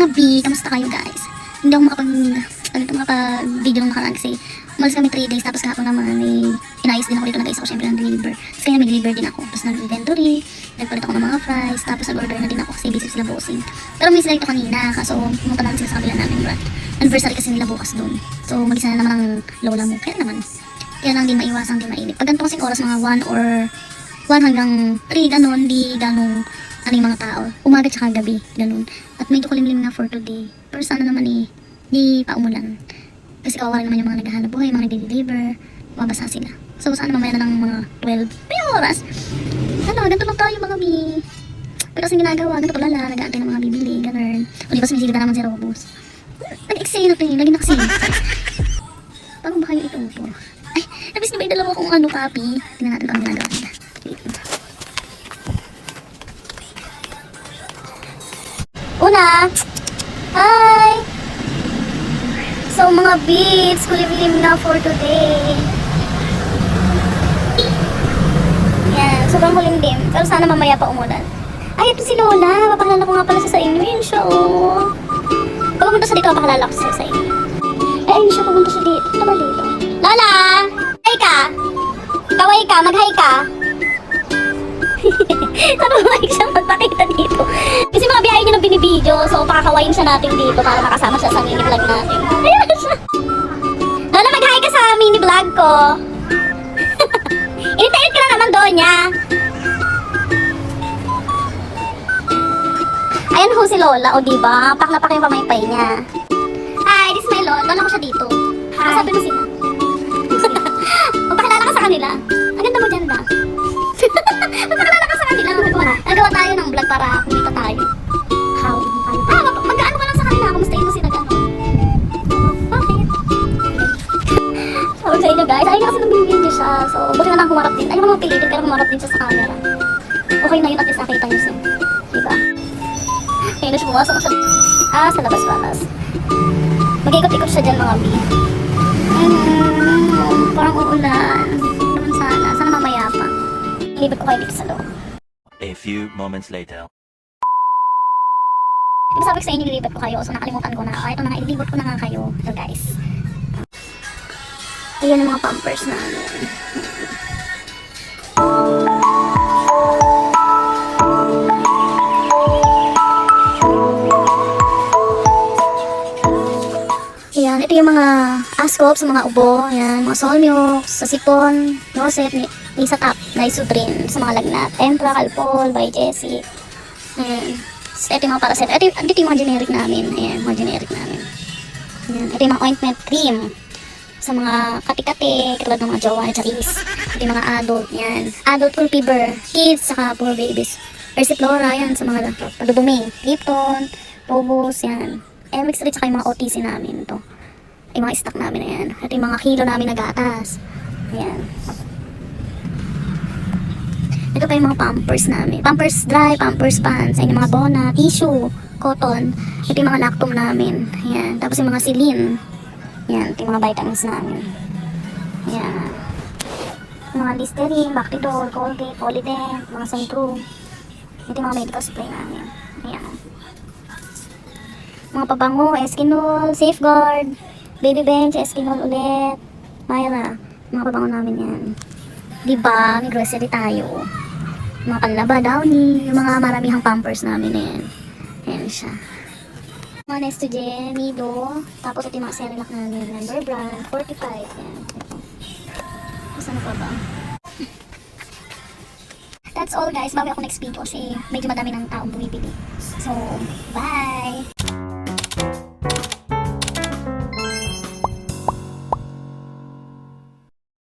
Mga B, kamusta kayo guys? Hindi ako makapag-video nung nakaraan kasi umalis kami 3 days tapos kahapon naman inayos din ako dito, nag-ayos ako syempre ng deliver. Tapos kaya may deliver din ako. Tapos nag-inventory, nagpalit ako ng mga fries, tapos nag-order na din ako kasi busy sila bossing. Pero may sila ito kanina kaso pumunta namin sila sa kabila namin brand. Anniversary kasi nila bukas doon. So mag-isa na naman ang lola mo. Kaya lang din maiwasang di mainit. Pag ganito kasing oras mga 1 or 1 hanggang 3 ganon, di ganong ano yung mga tao. Umaga tsaka gabi, ganun. At medyo kulimlim na for today. Pero sana naman di paumulan. Kasi kawawa naman yung mga naghahanap buhay, mga nagde-deliver, mabasa sila. So sana mamaya na ng mga 12 may oras. Ano, ganito lang tayo mga bi. Pero kasi ginagawa, ganito pala, nag-aantay ng mga bibili, ganun. O di ba sumisilip na naman si Robos. Nag-excel na to lagi nakasave. Paano ba kayo ito po? Ay, nabis na ba yung dalawa kong ano, copy? Tingnan natin kung ang ginagawa nila. Una! Hi! So mga beats, kulimlim na for today. Yan, sobrang kulimlim. Pero sana mamaya pa umulan. Ay, ito si Lola. Papakalala ko nga pala siya sa inyo. Yun siya, oh. Pag pumunta siya dito, papakalala ko siya sa inyo. Ay, ayun siya, pumunta siya dito. Ito ba dito? Lola! Hi ka! Kaway ka, mag-hi ka. Naruhay siya magpakita dito. Kasi mga biyahe niya nang binibideo. So pakakawain siya natin dito para makasama siya sa mini vlog natin. Ayan siya. Lola, mag-hi ka sa mini vlog ko. Init ka na naman doon niya. Ayan ho si Lola, o diba? Pak na pak yung pamaypay niya. Hi, this is my Lola. Lola ko siya dito. Kasabi mo sila. Magpakilala ka sa kanila. Ang ganda mo dyan ba? Magpakilala ka sa kanila. Nagawa tayo ng vlog para kumita tayo. How? Mag-ano ka lang sa kanila. Kumustahin mo sila gano'n? Bakit? Sabi sa inyo guys, ayun kasi nang binibidyo siya. So, buti na lang humarap din. Ayun mga pilitin pero humarap din siya sa camera. Okay na yun at least nakita nyo siya. Diba? Kaya na siya bumasok siya. Sa labas-labas. Mag-ikot-ikot siya dyan mga B. Parang uulan. Naman sana. Sana mamaya pa. Ilibot ko kayo dito sa loob. A few moments later. Diba sabi ko sa inyo, ilibot ko kayo. So nakalimutan ko na. Ito na nga, ilibot ko na nga kayo. So guys. Ayan yung mga pampers namin. Ayan, ito yung mga Ascop sa mga ubo. Ayan, mga Solmux, sa sipon, Rosette, Lisa Top, Nysutrin, sa mga lagnat, Tempra, Calpol, by Jessie. Ayan. So, ito yung mga paraset. Ito yung mga generic namin. Ayan, mga generic namin. Ayan, ito yung mga ointment cream sa mga kati-kati, katulad ng mga jowa, charis. Ito yung mga adult, yan. Adult full fever, kids, saka poor babies. Persiflora, yan, sa mga padudumi. Lipton, Probos, yan. MX rin, saka yung mga OTC namin, ito. Yung mga stock namin, ayan. Ito yung mga kilo namin na gatas. Ayan. Ito pa yung mga pampers namin. Pampers dry, pampers pants. Ayan yung mga bona, tissue, cotton. Ito yung mga lactum namin. Ayan. Tapos yung mga Celine. Ayan. Ito yung mga vitamins namin. Ayan. Yung mga Listerine, Bactidol, Colgate, Polydent, mga Centrum. Ito yung mga medical supply namin. Ayan. Mga pabango, Eskinol, Safeguard, Baby Bench, Eskinol ulit. Myra. Mga pabango namin yan. Diba? May grocery tayo. Mga panlaba, Downy, yung mga maramihang pampers namin na yan. Ayan siya. Mga Nestogen, Nido, tapos ito yung mga Cerelac namin, Member Brand, 45, yan. Saan pa ba? That's all guys, bawi ako next video kasi medyo madami ng taong bumibili. So, bye!